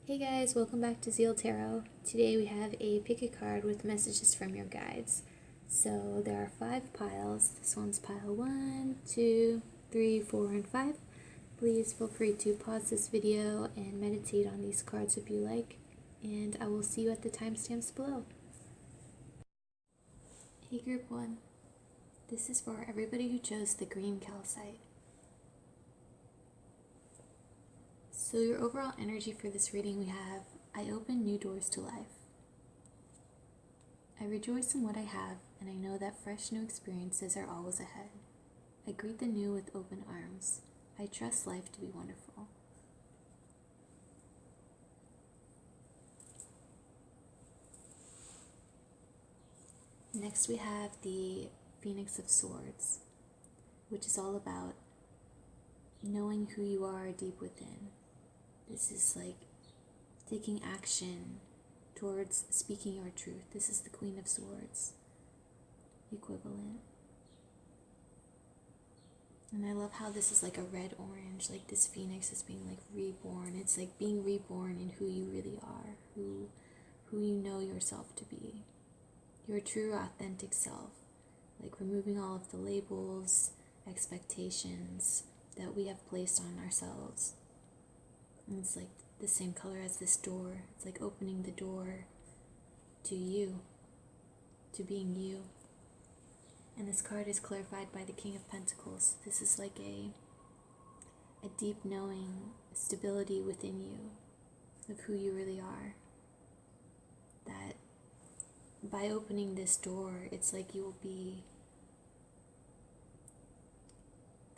Hey guys, welcome back to Zeal Tarot. Today we have a pick a card with messages from your guides. So there are 5 piles. This one's pile 1, 2, 3, 4, and 5. Please feel free to pause this video and meditate on these cards if you like, and I will see you at the timestamps below. Hey Group 1, this is for everybody who chose the green calcite. So your overall energy for this reading we have, I open new doors to life. I rejoice in what I have, and I know that fresh new experiences are always ahead. I greet the new with open arms. I trust life to be wonderful. Next we have the Phoenix of Swords, which is all about knowing who you are deep within. This is like taking action towards speaking your truth. This is the Queen of Swords equivalent. And I love how this is like a red orange, like this phoenix is being like reborn. It's like being reborn in who you really are, who you know yourself to be, your true authentic self, like removing all of the labels, expectations that we have placed on ourselves. And it's like the same color as this door. It's like opening the door to you, to being you. And this card is clarified by the King of Pentacles. This is like a deep knowing, stability within you of who you really are. That by opening this door, it's like you will be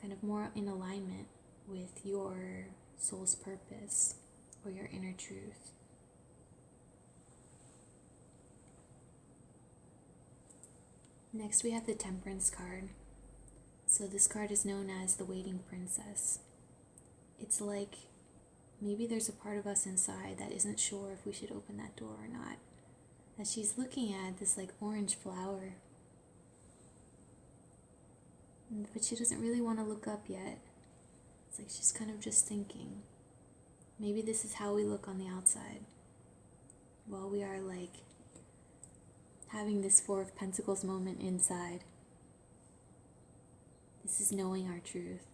kind of more in alignment with your soul's purpose or your inner truth. Next we have the Temperance card. So this card is known as the Waiting Princess. It's like maybe there's a part of us inside that isn't sure if we should open that door or not. As she's looking at this like orange flower, but she doesn't really want to look up yet. It's like she's kind of just thinking. Maybe this is how we look on the outside, while we are like having this Four of Pentacles moment inside. This is knowing our truth.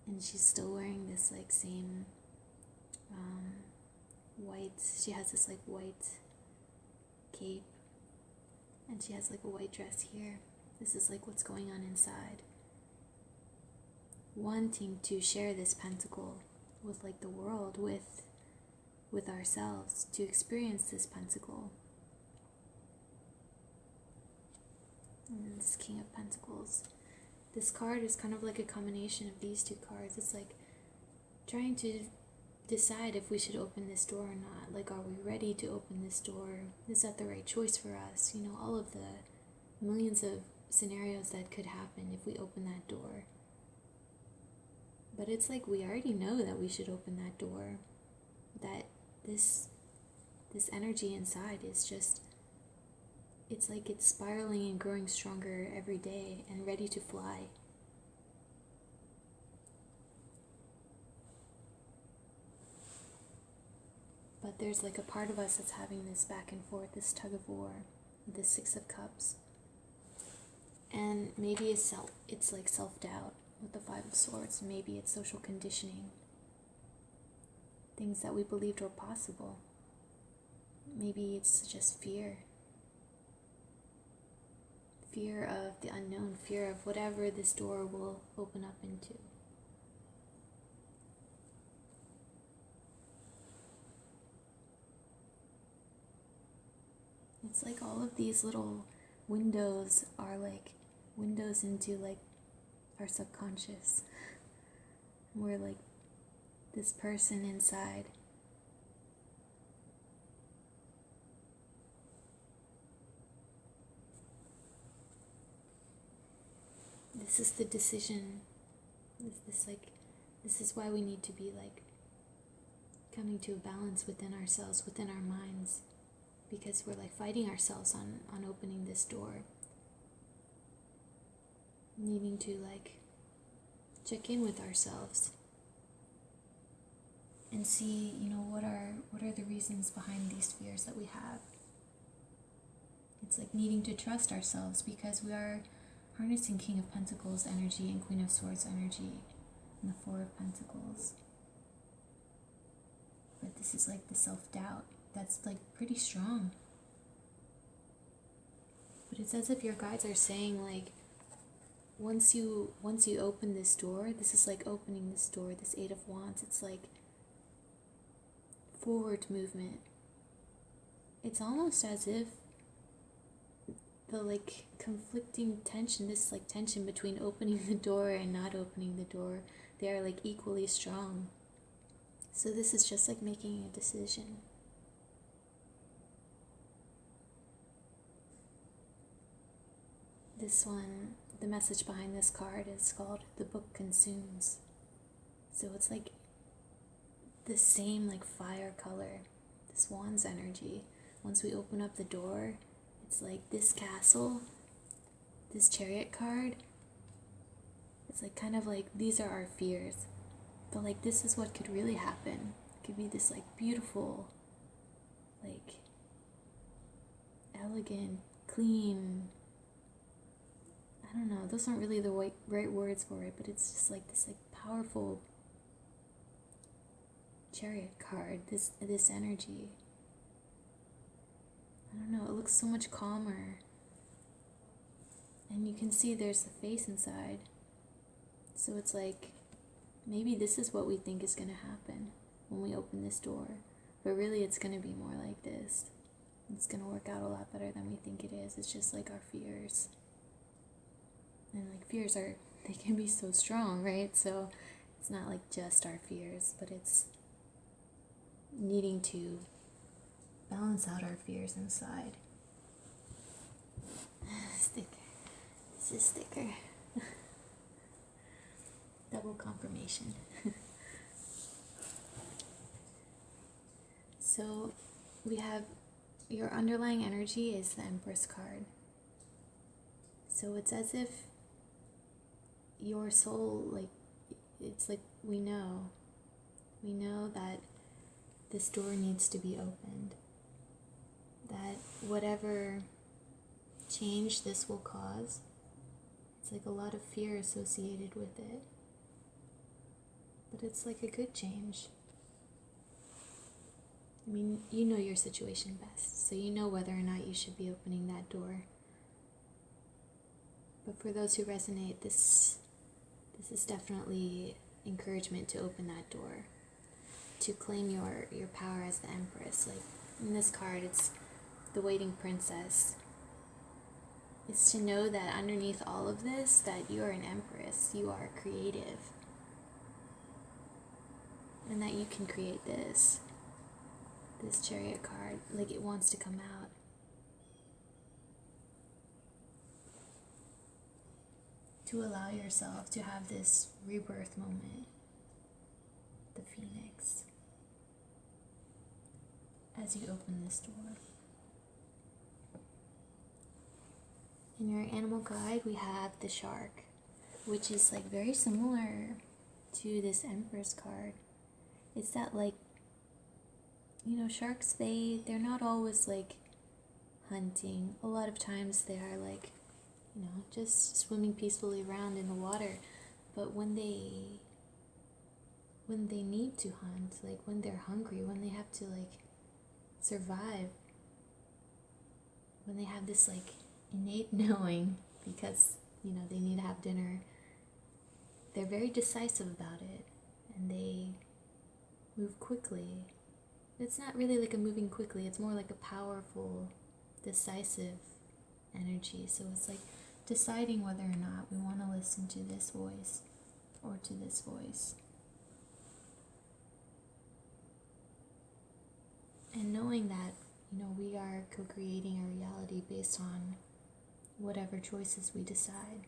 And she's still wearing this like same white, she has this like white cape, and she has like a white dress here. This is like what's going on inside. Wanting to share this pentacle with like the world, with ourselves, to experience this pentacle. And this King of Pentacles. This card is kind of like a combination of these two cards. It's like trying to decide if we should open this door or not. Like, are we ready to open this door? Is that the right choice for us? You know, all of the millions of scenarios that could happen if we open that door. But it's like we already know that we should open that door. That this energy inside is just, it's like it's spiraling and growing stronger every day and ready to fly. But there's like a part of us that's having this back and forth, this tug of war, this Six of Cups. And maybe it's like self-doubt with the Five of Swords. Maybe it's social conditioning. Things that we believed were possible. Maybe it's just fear. Fear of the unknown, fear of whatever this door will open up into. It's like all of these little windows are like windows into like our subconscious. We're like this person inside. This is the decision. This is why we need to be like coming to a balance within ourselves, within our minds, because we're like fighting ourselves on opening this door, needing to like check in with ourselves and see, what are the reasons behind these fears that we have. It's like needing to trust ourselves because we are harnessing King of Pentacles energy and Queen of Swords energy and the Four of Pentacles. But this is like the self-doubt that's like pretty strong. But it's as if your guides are saying, like, once you open this door, this is like opening this door, this Eight of Wands, it's like forward movement. It's almost as if the like conflicting tension, this like tension between opening the door and not opening the door, they are like equally strong. So this is just like making a decision. This one, the message behind this card is called The Book Consumes. So it's like the same like fire color, this Wands energy. Once we open up the door, it's like this castle, this Chariot card. It's like kind of like these are our fears. But like this is what could really happen. It could be this like beautiful, like elegant, clean, I don't know, those aren't really the right words for it, but it's just like this like powerful Chariot card, this energy. I don't know, it looks so much calmer. And you can see there's the face inside. So it's like, maybe this is what we think is going to happen when we open this door. But really it's going to be more like this. It's going to work out a lot better than we think it is. It's just like our fears. And like fears they can be so strong, right? So it's not like just our fears, but it's needing to balance out our fears inside. Sticker. This is sticker. Double confirmation. So we have your underlying energy is the Empress card. So it's as if your soul, like, it's like we know that this door needs to be opened. That whatever change this will cause, it's like a lot of fear associated with it. But it's like a good change. I mean, you know your situation best, so you know whether or not you should be opening that door. But for those who resonate, this is definitely encouragement to open that door, to claim your power as the Empress. Like in this card, it's the Waiting Princess. It's to know that underneath all of this, that you are an Empress, you are creative, and that you can create this Chariot card, like it wants to come out. To allow yourself to have this rebirth moment, the Phoenix, as you open this door. In your animal guide, we have the shark, which is like very similar to this Empress card. It's that like, sharks, they're not always like hunting. A lot of times they are like, just swimming peacefully around in the water. But when they need to hunt, like when they're hungry, when they have to like survive, when they have this like innate knowing because, they need to have dinner, they're very decisive about it and they move quickly. It's not really like a moving quickly, it's more like a powerful, decisive energy. So it's like deciding whether or not we want to listen to this voice or to this voice. And knowing that, we are co-creating our reality based on whatever choices we decide.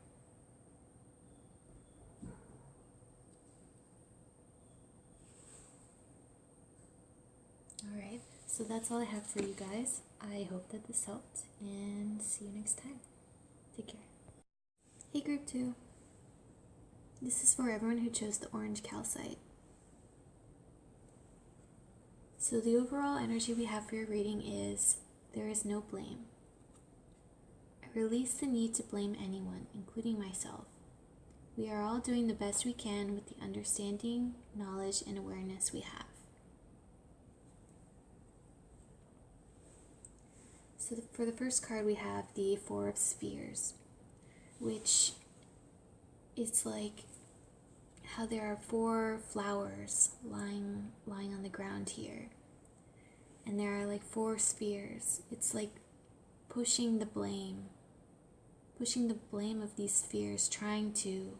Alright, so that's all I have for you guys. I hope that this helped, and see you next time. Take care. Hey, group 2. This is for everyone who chose the orange calcite. So the overall energy we have for your reading is there is no blame. I release the need to blame anyone, including myself. We are all doing the best we can with the understanding, knowledge, and awareness we have. So for the first card, we have the Four of Spheres, which is like how there are 4 flowers lying on the ground here. And there are like 4 spheres. It's like pushing the blame of these spheres, trying to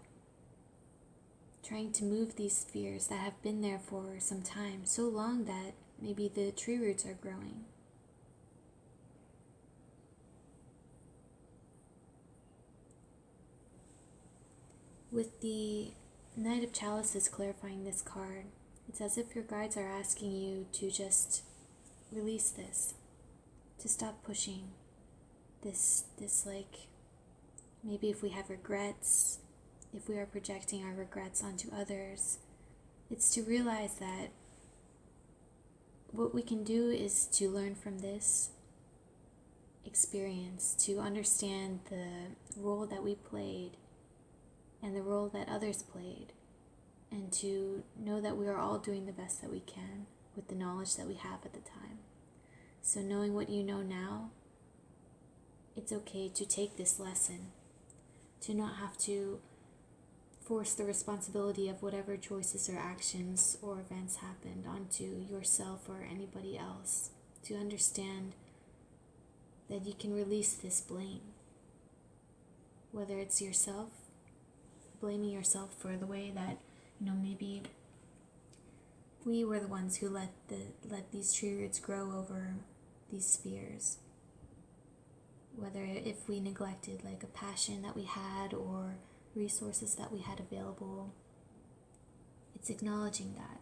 move these spheres that have been there for some time, so long that maybe the tree roots are growing. With the Knight of Chalices clarifying this card, it's as if your guides are asking you to just release this, to stop pushing this like, maybe if we have regrets, if we are projecting our regrets onto others, it's to realize that what we can do is to learn from this experience, to understand the role that we played and the role that others played, and to know that we are all doing the best that we can with the knowledge that we have at the time. So knowing what you know now, it's okay to take this lesson, to not have to force the responsibility of whatever choices or actions or events happened onto yourself or anybody else, to understand that you can release this blame, whether it's yourself, blaming yourself for the way that, maybe we were the ones who let these tree roots grow over these spheres, whether if we neglected like a passion that we had or resources that we had available. It's acknowledging that.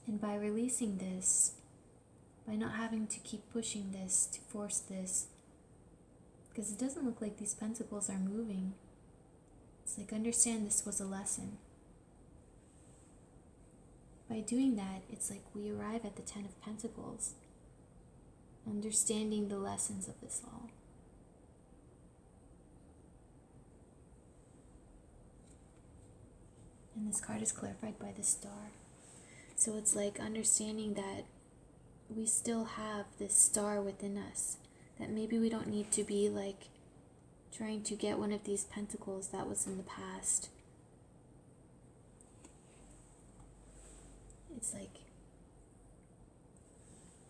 And by releasing this, by not having to keep pushing this, to force this, because it doesn't look like these pentacles are moving. It's like, understand this was a lesson. By doing that, it's like we arrive at the 10 of Pentacles, understanding the lessons of this all. And this card is clarified by the star. So it's like understanding that we still have this star within us, that maybe we don't need to be like trying to get one of these pentacles that was in the past. It's like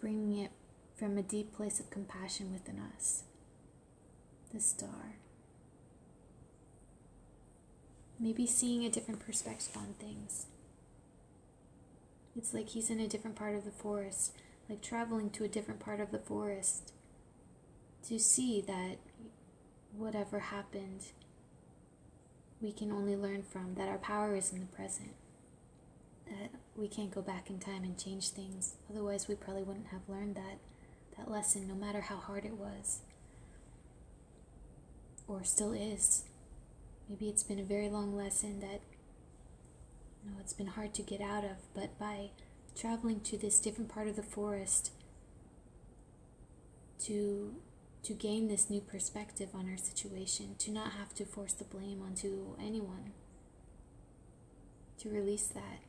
bringing it from a deep place of compassion within us. The star. Maybe seeing a different perspective on things. It's like he's in a different part of the forest, like traveling to a different part of the forest to see that whatever happened, we can only learn from, that our power is in the present, that we can't go back in time and change things. Otherwise, we probably wouldn't have learned that lesson, no matter how hard it was, or still is. Maybe it's been a very long lesson that it's been hard to get out of, but by traveling to this different part of the forest to gain this new perspective on our situation, to not have to force the blame onto anyone, to release that,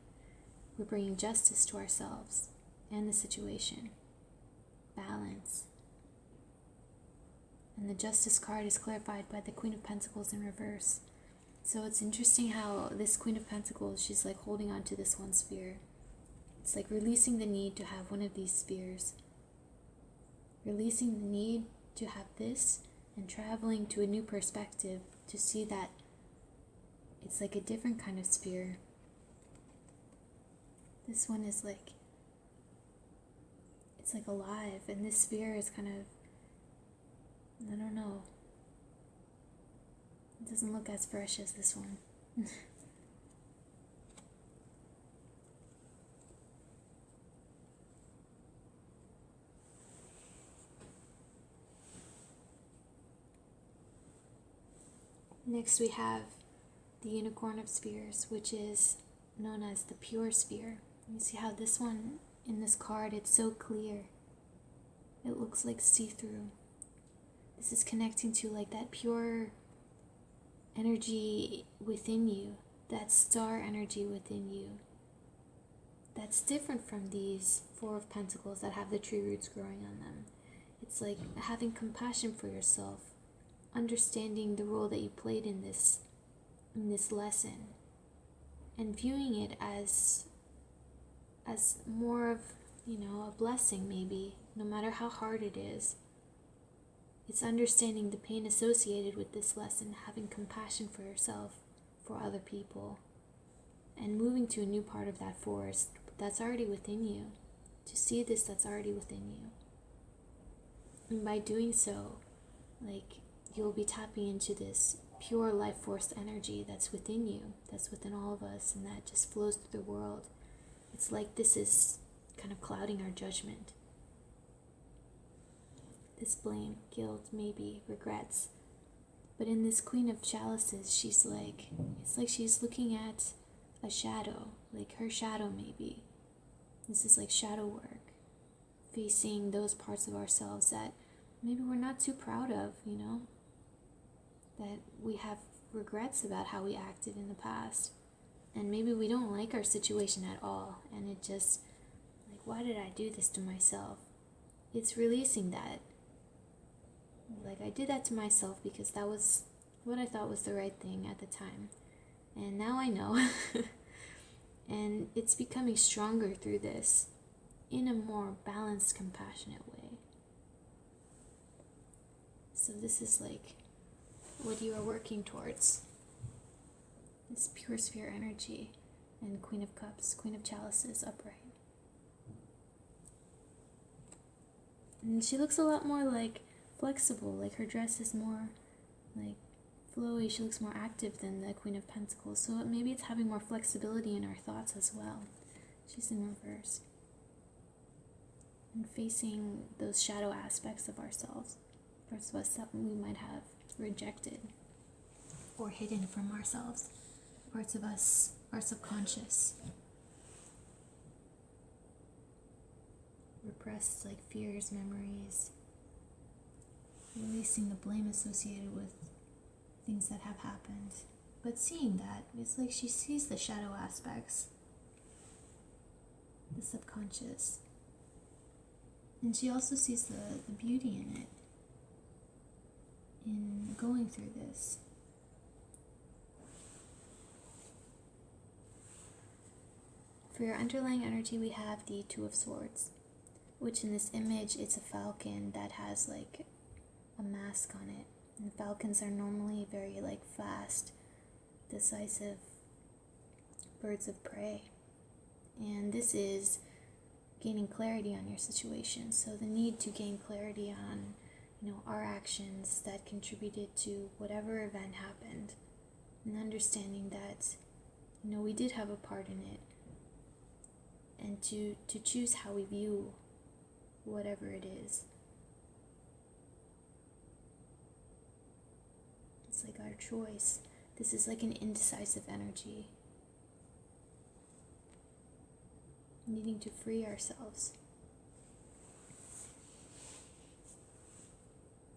we're bringing justice to ourselves and the situation, balance. And the Justice card is clarified by the Queen of Pentacles in reverse. So it's interesting how this Queen of Pentacles, she's like holding on to this one sphere. It's like releasing the need to have one of these spheres. Releasing the need to have this and traveling to a new perspective to see that it's like a different kind of sphere. This one is like, it's like alive, and this sphere is kind of, I don't know. It doesn't look as fresh as this one. Next we have the Unicorn of Spheres, which is known as the Pure Sphere. You see how this one in this card, it's so clear. It looks like see-through. This is connecting to like that pure energy within you, that star energy within you. That's different from these Four of Pentacles that have the tree roots growing on them. It's like having compassion for yourself, understanding the role that you played in this lesson, and viewing it as more of, a blessing maybe, no matter how hard it is. It's understanding the pain associated with this lesson, having compassion for yourself, for other people, and moving to a new part of that forest that's already within you, to see this that's already within you. And by doing so, you'll be tapping into this pure life force energy that's within you, that's within all of us, and that just flows through the world. It's like this is kind of clouding our judgment. This blame, guilt, maybe, regrets. But in this Queen of Chalices, it's like she's looking at a shadow, like her shadow maybe. This is like shadow work, facing those parts of ourselves that maybe we're not too proud of, that we have regrets about how we acted in the past. And maybe we don't like our situation at all, and it just, why did I do this to myself? It's releasing that. I did that to myself because that was what I thought was the right thing at the time. And now I know. And it's becoming stronger through this in a more balanced, compassionate way. So this is what you are working towards. This pure sphere energy and Queen of Cups, Queen of Chalices upright. And she looks a lot more flexible, her dress is more flowy, she looks more active than the Queen of Pentacles, so maybe it's having more flexibility in our thoughts as well. She's in reverse. And facing those shadow aspects of ourselves, parts of us that we might have rejected or hidden from ourselves, parts of us, our subconscious, repressed fears, memories, releasing the blame associated with things that have happened. But seeing that, it's like she sees the shadow aspects, the subconscious, and she also sees the beauty in it, in going through this. For your underlying energy, we have the Two of Swords, which in this image, it's a falcon that has a mask on it. And falcons are normally very fast, decisive birds of prey. And this is gaining clarity on your situation. So the need to gain clarity on, our actions that contributed to whatever event happened, and understanding that, we did have a part in it, and to choose how we view whatever it is. It's our choice. This is an indecisive energy. Needing to free ourselves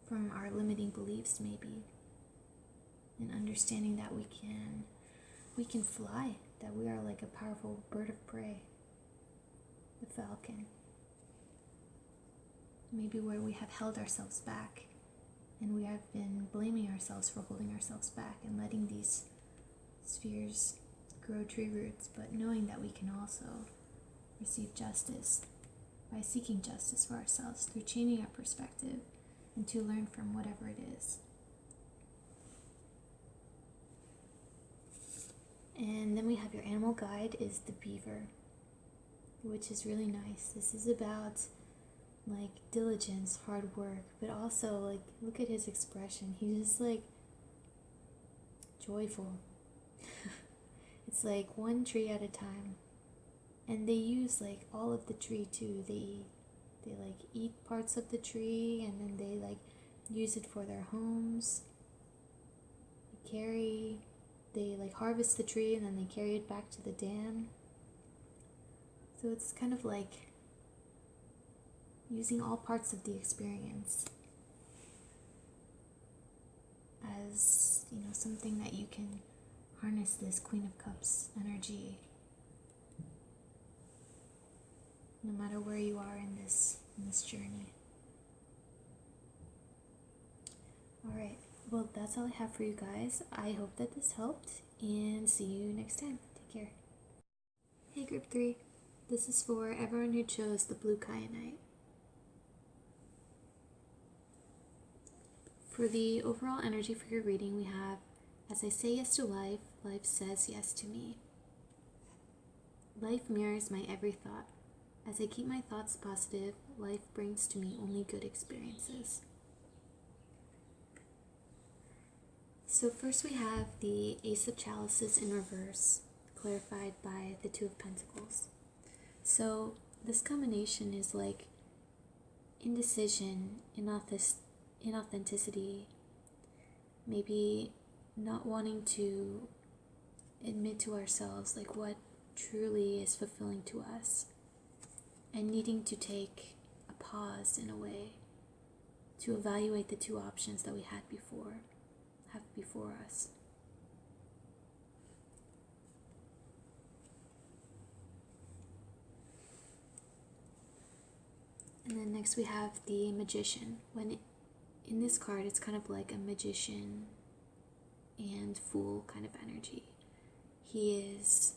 from our limiting beliefs maybe. And understanding that we can fly, that we are a powerful bird of prey. The falcon. Maybe where we have held ourselves back. And we have been blaming ourselves for holding ourselves back and letting these spheres grow tree roots, but knowing that we can also receive justice by seeking justice for ourselves through changing our perspective and to learn from whatever it is. And then we have your animal guide is the beaver, which is really nice. This is about diligence, hard work, but also look at his expression. He's just joyful. It's one tree at a time, and they use all of the tree too. They eat parts of the tree, and then they use it for their homes. they like harvest the tree and then they carry it back to the dam. So it's kind of like using all parts of the experience as, something that you can harness this Queen of Cups energy no matter where you are in this journey. All right. Well, that's all I have for you guys. I hope that this helped, and see you next time. Take care. Hey, Group 3. This is for everyone who chose the blue kyanite. For the overall energy for your reading, we have, as I say yes to life, life says yes to me. Life mirrors my every thought. As I keep my thoughts positive, life brings to me only good experiences. So first we have the Ace of Chalices in reverse, clarified by the Two of Pentacles. So this combination is like indecision, inauthenticity, maybe not wanting to admit to ourselves like what truly is fulfilling to us, and needing to take a pause in a way to evaluate the two options that we have before us. And then next we have the Magician. In this card, it's kind of like a magician and fool kind of energy. He is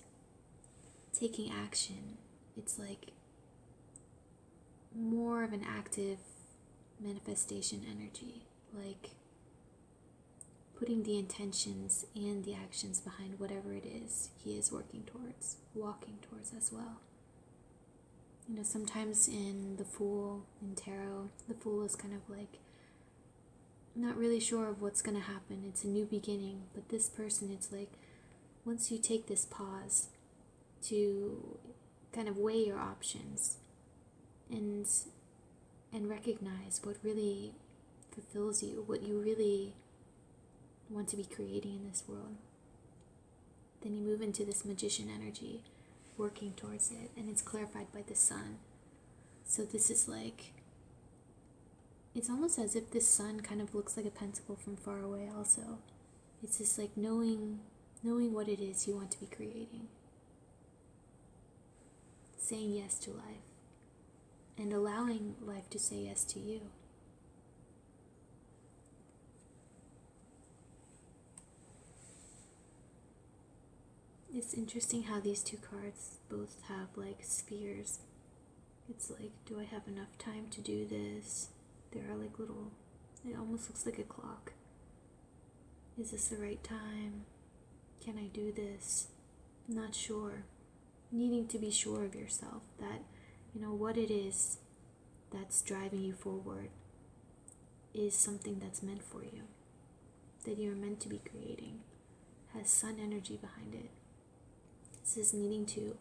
taking action. It's like more of an active manifestation energy, like putting the intentions and the actions behind whatever it is he is walking towards as well. Sometimes in the Fool, in tarot, the Fool is kind of like not really sure of what's going to happen. It's a new beginning, but this person, it's like once you take this pause to kind of weigh your options and recognize what really fulfills you, what you really want to be creating in this world, then you move into this Magician energy, working towards it, and it's clarified by the Sun. So this is like, it's almost as if this Sun kind of looks like a pentacle from far away also. It's just like knowing what it is you want to be creating, saying yes to life, and allowing life to say yes to you. It's interesting how these two cards both have like spheres. It's like, do I have enough time to do this? There are like little, it almost looks like a clock. Is this the right time? Can I do this? Not sure. Needing to be sure of yourself that, what it is that's driving you forward is something that's meant for you, that you're meant to be creating, has Sun energy behind it. This is needing to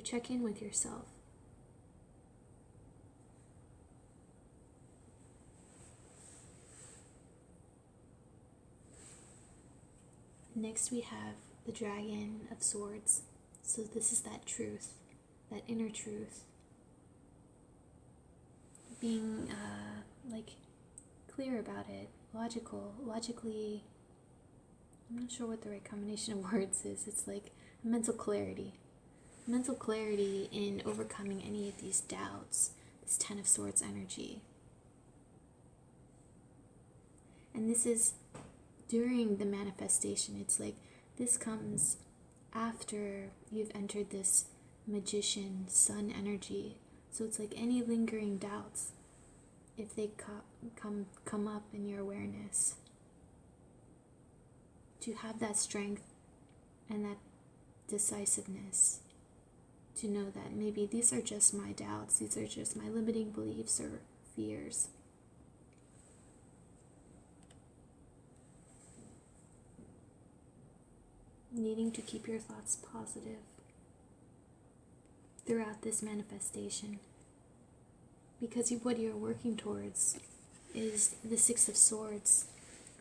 check in with yourself. Next we have the Dragon of Swords. So this is that truth, that inner truth. Being like clear about it, logically, I'm not sure what the right combination of words is. It's like mental clarity in overcoming any of these doubts, this Ten of Swords energy. And this is during the manifestation. It's like this comes after you've entered this Magician Sun energy. So it's like any lingering doubts, if they come up in your awareness, to have that strength and that decisiveness to know that maybe these are just my doubts, these are just my limiting beliefs or fears. Needing to keep your thoughts positive throughout this manifestation, because what you're working towards is the Six of Swords,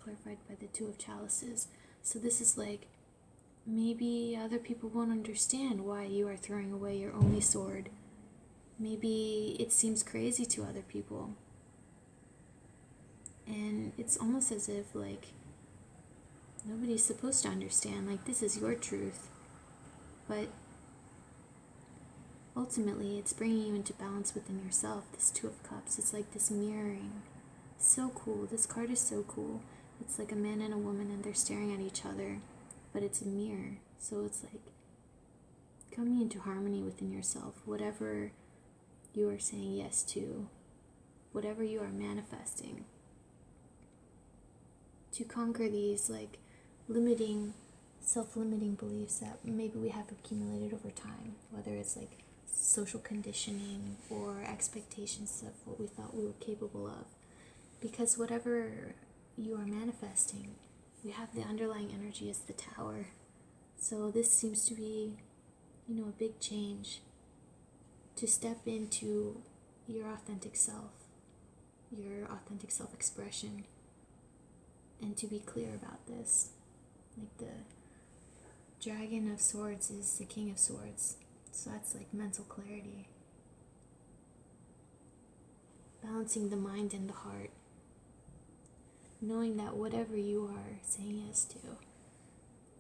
clarified by the Two of Chalices. So this is like, maybe other people won't understand why you are throwing away your only sword. Maybe it seems crazy to other people. And it's almost as if, like, nobody's supposed to understand. Like, this is your truth. But ultimately, it's bringing you into balance within yourself. This Two of Cups, it's like this mirroring. So cool. This card is so cool. It's like a man and a woman, and they're staring at each other, but it's a mirror. So it's like coming into harmony within yourself. Whatever you are saying yes to, whatever you are manifesting, to conquer these like limiting, self-limiting beliefs that maybe we have accumulated over time, whether it's like social conditioning or expectations of what we thought we were capable of. Because whatever you are manifesting, we have the underlying energy as the Tower. So this seems to be, a big change, to step into your authentic self, your authentic self-expression, and to be clear about this. Like the Dragon of Swords is the King of Swords, so that's like mental clarity. Balancing the mind and the heart. Knowing that whatever you are saying yes to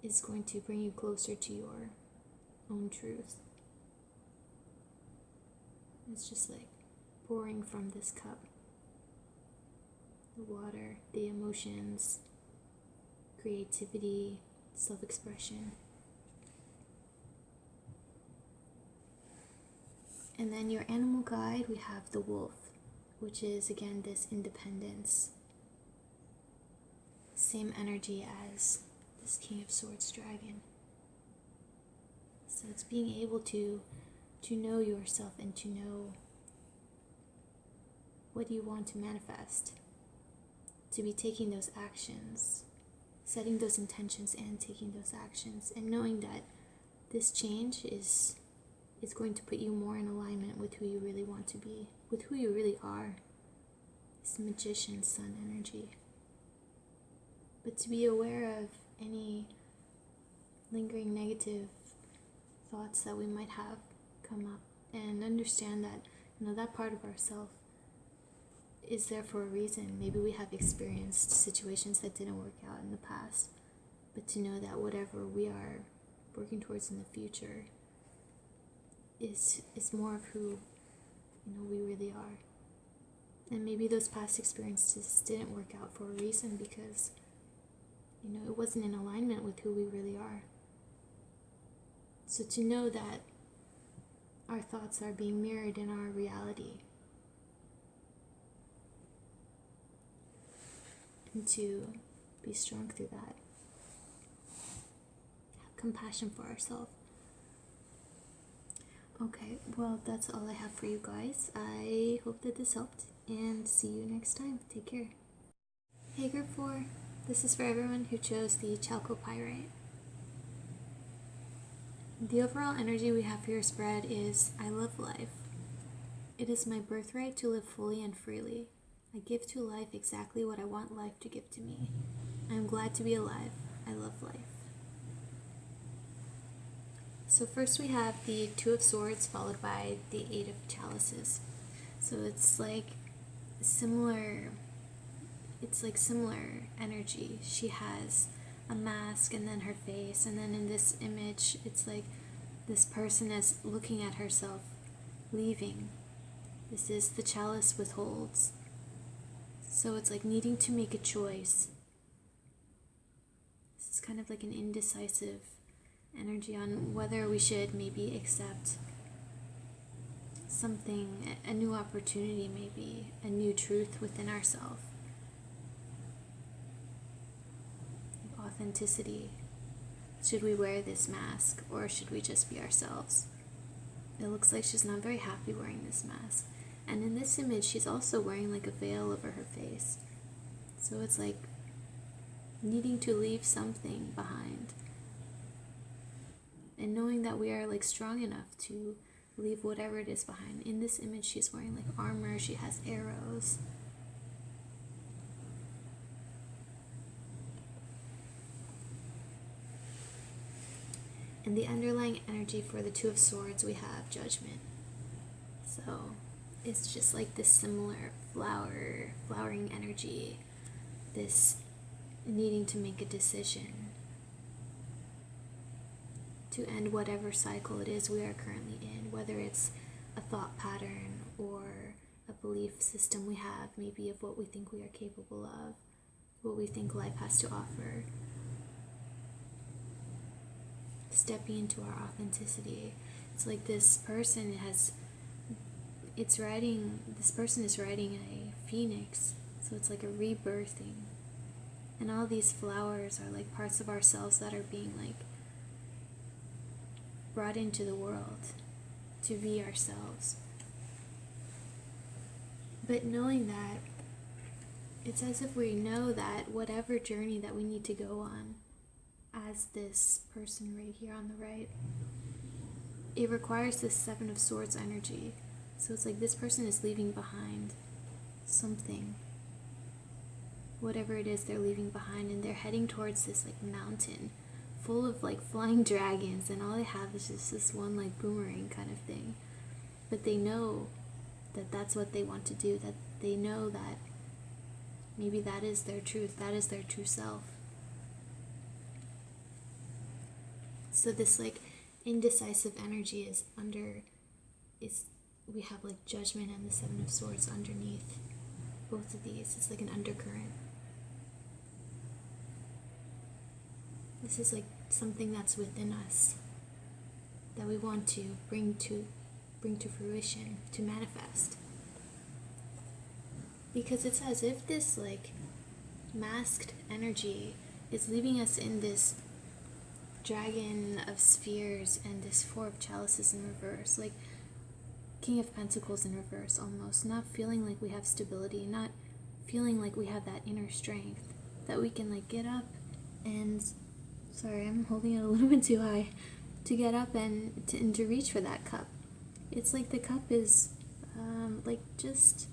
is going to bring you closer to your own truth. It's just like pouring from this cup. The water, the emotions, creativity, self-expression. And then your animal guide, we have the wolf, which is again this independence. Same energy as this King of Swords dragon. So it's being able to know yourself and to know what you want to manifest. To be taking those actions, setting those intentions and taking those actions, and knowing that this change is going to put you more in alignment with who you really want to be, with who you really are. This Magician Sun energy. But to be aware of any lingering negative thoughts that we might have come up, and understand that that part of ourselves is there for a reason. Maybe we have experienced situations that didn't work out in the past, but to know that whatever we are working towards in the future is more of who we really are. And maybe those past experiences didn't work out for a reason, because it wasn't in alignment with who we really are. So to know that our thoughts are being mirrored in our reality, and to be strong through that. Have compassion for ourselves. Okay, well, that's all I have for you guys. I hope that this helped, and see you next time. Take care. Hey, Group 4. This is for everyone who chose the Chalcopyrite. The overall energy we have for your spread is, I love life. It is my birthright to live fully and freely. I give to life exactly what I want life to give to me. I am glad to be alive. I love life. So first we have the Two of Swords followed by the Eight of Chalices. So it's like similar energy. She has a mask and then her face, and then in this image it's like this person is looking at herself leaving. This is the Chalice withholds. So it's like needing to make a choice. This is kind of like an indecisive energy on whether we should maybe accept something, a new opportunity, maybe a new truth within ourselves. Authenticity. Should we wear this mask, or should we just be ourselves? It looks like she's not very happy wearing this mask. And in this image, she's also wearing like a veil over her face. So it's like needing to leave something behind. And knowing that we are like strong enough to leave whatever it is behind. In this image, she's wearing like armor, she has arrows. And the underlying energy for the Two of Swords, we have Judgment. So it's just like this similar flowering energy, this needing to make a decision to end whatever cycle it is we are currently in, whether it's a thought pattern or a belief system we have, maybe of what we think we are capable of, what we think life has to offer. Stepping into our authenticity. It's like this person is riding a phoenix, so it's like a rebirthing. And all these flowers are like parts of ourselves that are being like brought into the world to be ourselves. But knowing that, it's as if we know that whatever journey that we need to go on, as this person right here on the right, it requires this Seven of Swords energy. So it's like this person is leaving behind something, whatever it is they're leaving behind, and they're heading towards this like mountain full of like flying dragons, and all they have is just this one like boomerang kind of thing. But they know that that's what they want to do, that they know that maybe that is their truth, that is their true self. So this like indecisive energy we have like Judgment and the Seven of Swords underneath both of these. It's like an undercurrent. This is like something that's within us that we want to bring to fruition, to manifest. Because it's as if this like masked energy is leaving us in this Dragon of Spheres and this Four of Chalices in reverse, like King of Pentacles in reverse almost, not feeling like we have stability, not feeling like we have that inner strength that we can like get up and, sorry, I'm holding it a little bit too high, to get up and to reach for that cup. It's like the cup is like just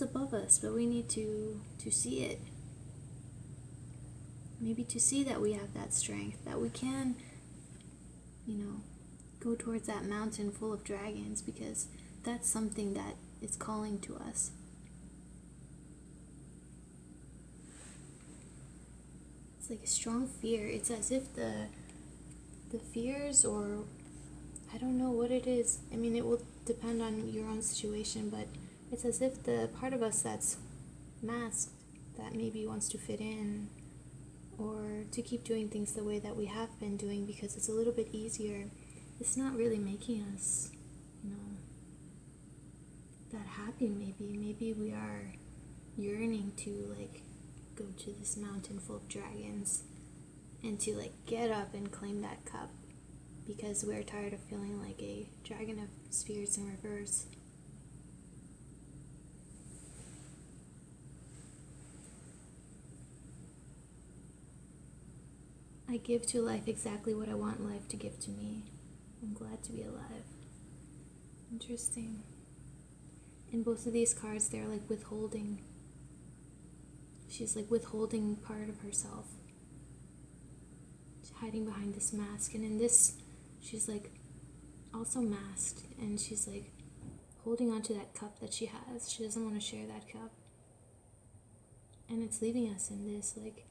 above us, but we need to see it. Maybe to see that we have that strength, that we can, go towards that mountain full of dragons, because that's something that is calling to us. It's like a strong fear. It's as if the fears, or I don't know what it is. I mean, it will depend on your own situation, but it's as if the part of us that's masked, that maybe wants to fit in, or to keep doing things the way that we have been doing because it's a little bit easier, it's not really making us, that happy. Maybe we are yearning to like go to this mountain full of dragons and to like get up and claim that cup, because we're tired of feeling like a Dragon of Spheres in reverse. I give to life exactly what I want life to give to me. I'm glad to be alive. Interesting. In both of these cards, they're like withholding. She's like withholding part of herself. She's hiding behind this mask. And in this, she's like also masked. And she's like holding onto that cup that she has. She doesn't want to share that cup. And it's leaving us in this like,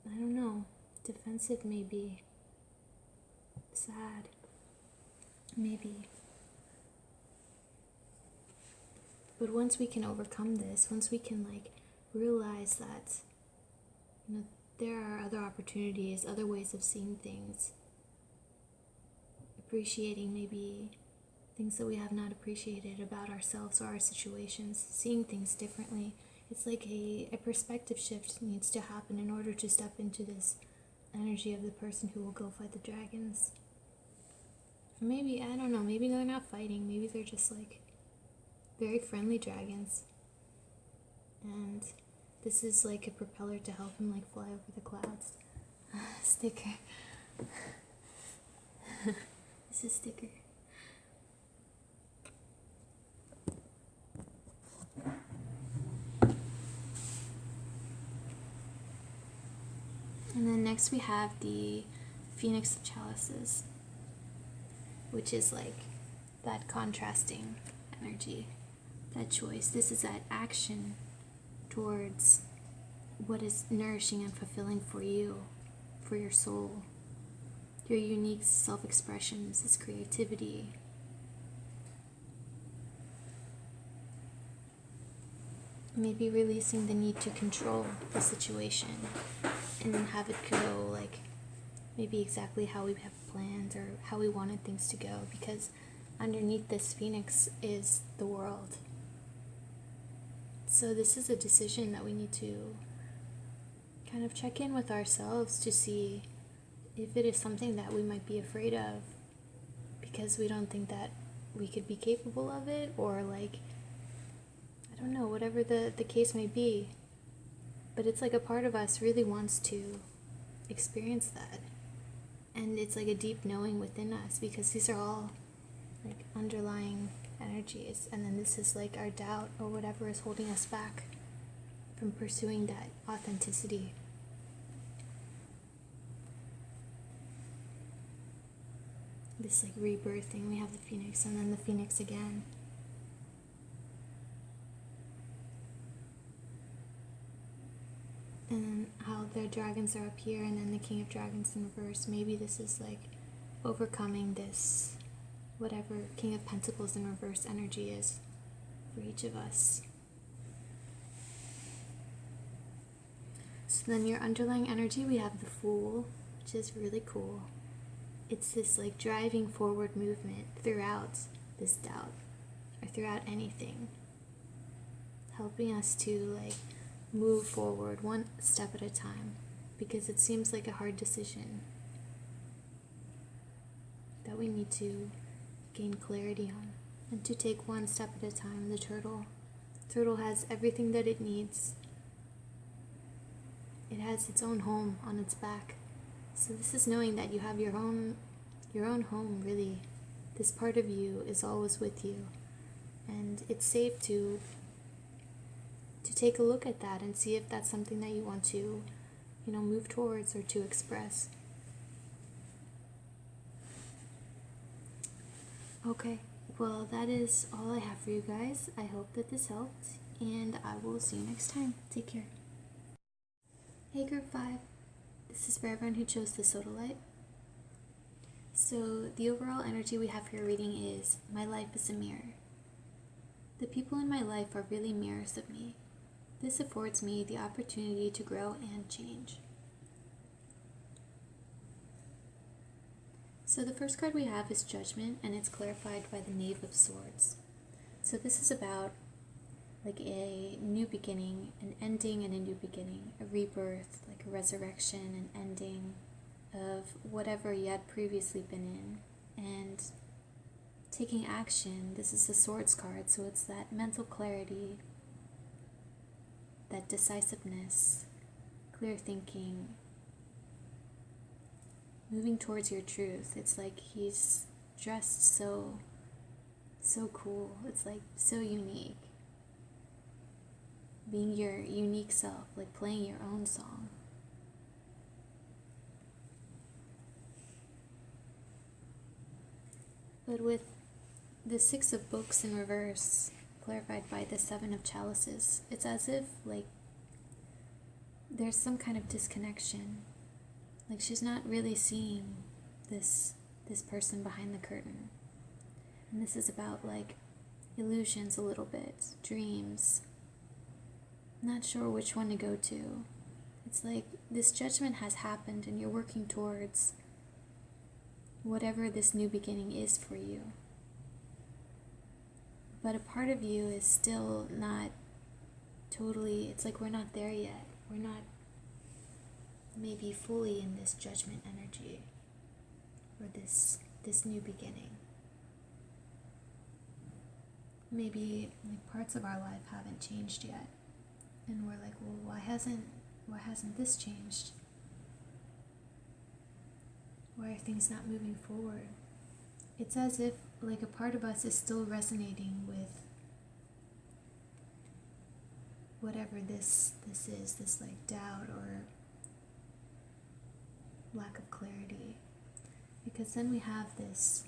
I don't know, defensive maybe, sad, maybe. But once we can overcome this, once we can like realize that, there are other opportunities, other ways of seeing things, appreciating maybe things that we have not appreciated about ourselves or our situations, seeing things differently. It's like a perspective shift needs to happen in order to step into this energy of the person who will go fight the dragons. Or maybe, I don't know, maybe they're not fighting. Maybe they're just like very friendly dragons. And this is like a propeller to help him like fly over the clouds. Sticker. This is sticker. And then next we have the Phoenix of Chalices, which is like that contrasting energy, that choice. This is that action towards what is nourishing and fulfilling for you, for your soul, your unique self-expressions, its creativity. Maybe releasing the need to control the situation and then have it go like maybe exactly how we have planned or how we wanted things to go, because underneath this Phoenix is the world. So this is a decision that we need to kind of check in with ourselves to see if it is something that we might be afraid of because we don't think that we could be capable of it, or like, I don't know, whatever the case may be. But it's like a part of us really wants to experience that. And it's like a deep knowing within us, because these are all like underlying energies. And then this is like our doubt or whatever is holding us back from pursuing that authenticity. This like rebirthing. We have the Phoenix and then the Phoenix again. And then how the dragons are up here and then the King of Dragons in reverse. Maybe this is like overcoming this, whatever King of Pentacles in reverse energy is for each of us. So then your underlying energy, we have the Fool, which is really cool. It's this like driving forward movement throughout this doubt or throughout anything, helping us to like move forward one step at a time, because it seems like a hard decision that we need to gain clarity on, and to take one step at a time. The turtle has everything that it needs. It has its own home on its back. So this is knowing that you have your own home, really. This part of you is always with you, and it's safe to take a look at that and see if that's something that you want to, move towards or to express. Okay, well, that is all I have for you guys. I hope that this helped, and I will see you next time. Take care. Hey, Group 5. This is for everyone who chose the Sodalite. So, the overall energy we have for your reading is, my life is a mirror. The people in my life are really mirrors of me. This affords me the opportunity to grow and change. So the first card we have is Judgment, and it's clarified by the Knave of Swords. So this is about like a new beginning, an ending and a new beginning, a rebirth, like a resurrection, an ending of whatever you had previously been in, and taking action. This is the Swords card, so it's that mental clarity, that decisiveness, clear thinking, moving towards your truth. It's like he's dressed so cool. It's like so unique. Being your unique self, like playing your own song. But with the Six of Books in reverse, clarified by the Seven of Chalices, it's as if like there's some kind of disconnection. Like she's not really seeing this person behind the curtain. And this is about like illusions a little bit, dreams. Not sure which one to go to. It's like this judgment has happened and you're working towards whatever this new beginning is for you. But a part of you is still not totally, it's like we're not there yet. We're not maybe fully in this judgment energy or this new beginning. Maybe like parts of our life haven't changed yet, and we're like, well, why hasn't this changed? Why are things not moving forward? It's as if like a part of us is still resonating with whatever this is, this like doubt or lack of clarity. Because then we have this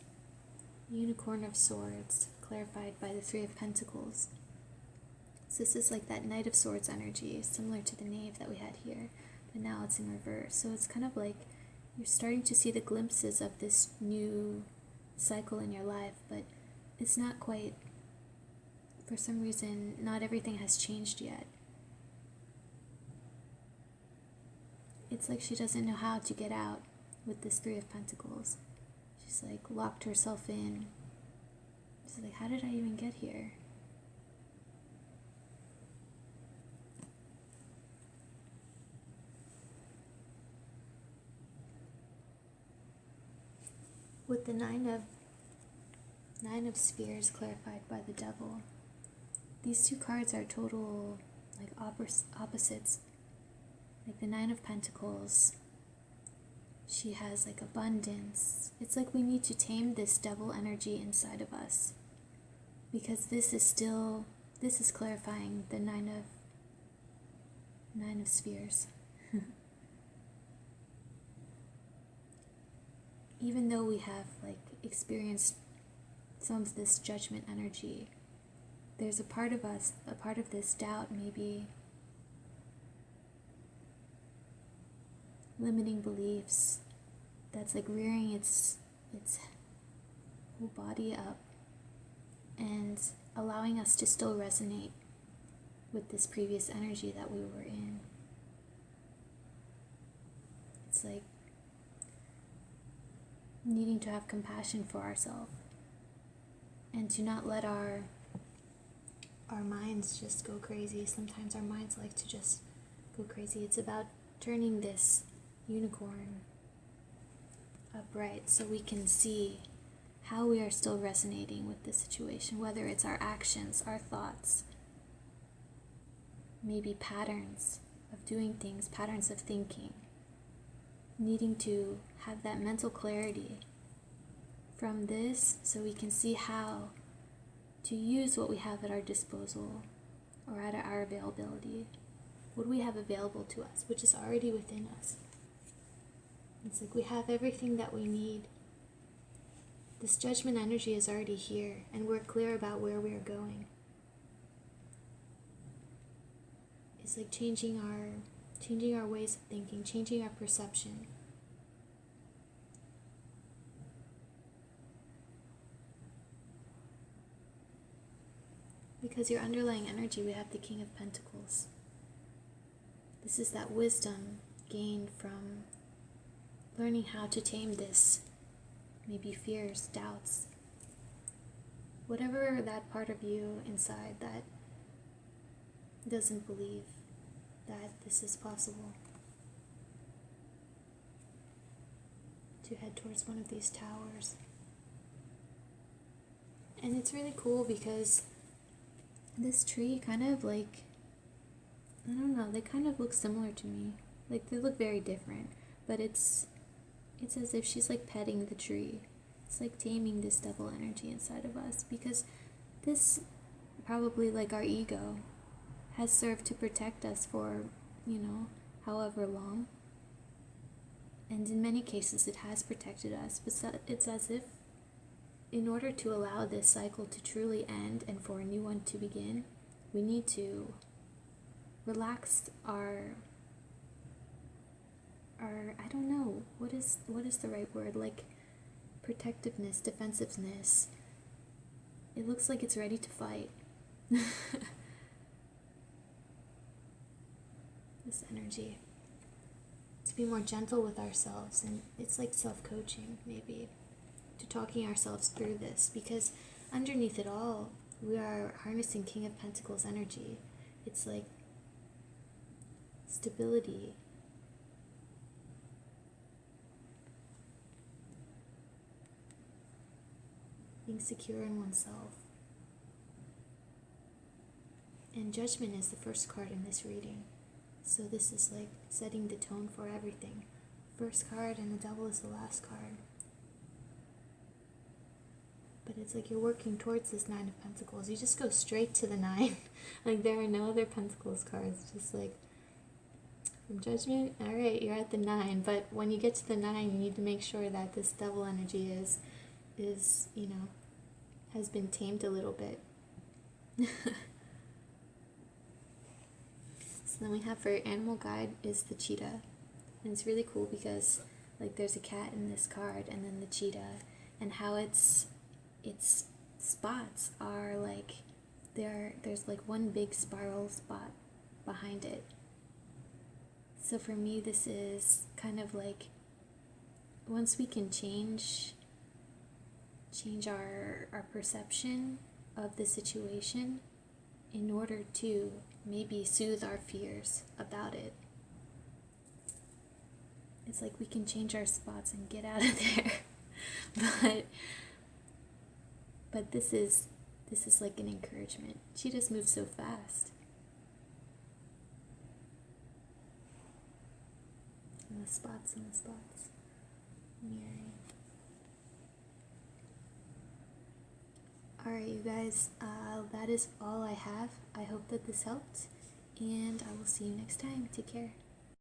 Unicorn of Swords, clarified by the Three of Pentacles. So this is like that Knight of Swords energy, similar to the Knave that we had here, but now it's in reverse. So it's kind of like you're starting to see the glimpses of this new cycle in your life, but it's not quite, for some reason, not everything has changed yet. It's like she doesn't know how to get out with this Three of Pentacles. She's like locked herself in. She's like, how did I even get here? With the Nine of Spears clarified by the Devil, these two cards are total like opposites. Like the Nine of Pentacles, she has like abundance. It's like we need to tame this devil energy inside of us, because this is clarifying the Nine of Spears. Even though we have like experienced some of this judgment energy, there's a part of us, a part of this doubt, maybe limiting beliefs, that's like rearing its whole body up and allowing us to still resonate with this previous energy that we were in. It's like needing to have compassion for ourselves and to not let our minds just go crazy. Sometimes our minds like to just go crazy. It's about turning this unicorn upright so we can see how we are still resonating with this situation, whether it's our actions, our thoughts, maybe patterns of doing things, patterns of thinking, needing to have that mental clarity from this so we can see how to use what we have at our disposal or at our availability, what we have available to us, which is already within us. It's like we have everything that we need. This judgment energy is already here, and we're clear about where we are going. It's like changing our ways of thinking, changing our perception. Because your underlying energy, we have the King of Pentacles. This is that wisdom gained from learning how to tame this, maybe fears, doubts, whatever that part of you inside that doesn't believe that this is possible, to head towards one of these towers. And it's really cool because this tree kind of like, I don't know, they kind of look similar to me. Like they look very different, but it's as if she's like petting the tree. It's like taming this devil energy inside of us, because this, probably like our ego, has served to protect us for, however long. And in many cases it has protected us, but it's as if in order to allow this cycle to truly end and for a new one to begin, we need to relax our I don't know, what is the right word, like protectiveness, defensiveness. It looks like it's ready to fight. This energy. To be more gentle with ourselves, and it's like self-coaching, maybe, to talking ourselves through this, because underneath it all, we are harnessing King of Pentacles energy. It's like stability, being secure in oneself. And Judgment is the first card in this reading. So this is like setting the tone for everything. First card, and the Devil is the last card. But it's like you're working towards this Nine of Pentacles. You just go straight to the 9. Like there are no other Pentacles cards. Just like From Judgment? Alright, you're at the 9, but when you get to the 9, you need to make sure that this devil energy is, you know, has been tamed a little bit. So then we have for animal guide is the cheetah. And it's really cool because like there's a cat in this card and then the cheetah, and how its spots are like there's like one big spiral spot behind it. So for me this is kind of like once we can change our perception of the situation in order to maybe soothe our fears about it. It's like we can change our spots and get out of there. but this is like an encouragement. Cheetahs move so fast. And the spots mirroring. Alright, you guys, that is all I have. I hope that this helped, and I will see you next time. Take care.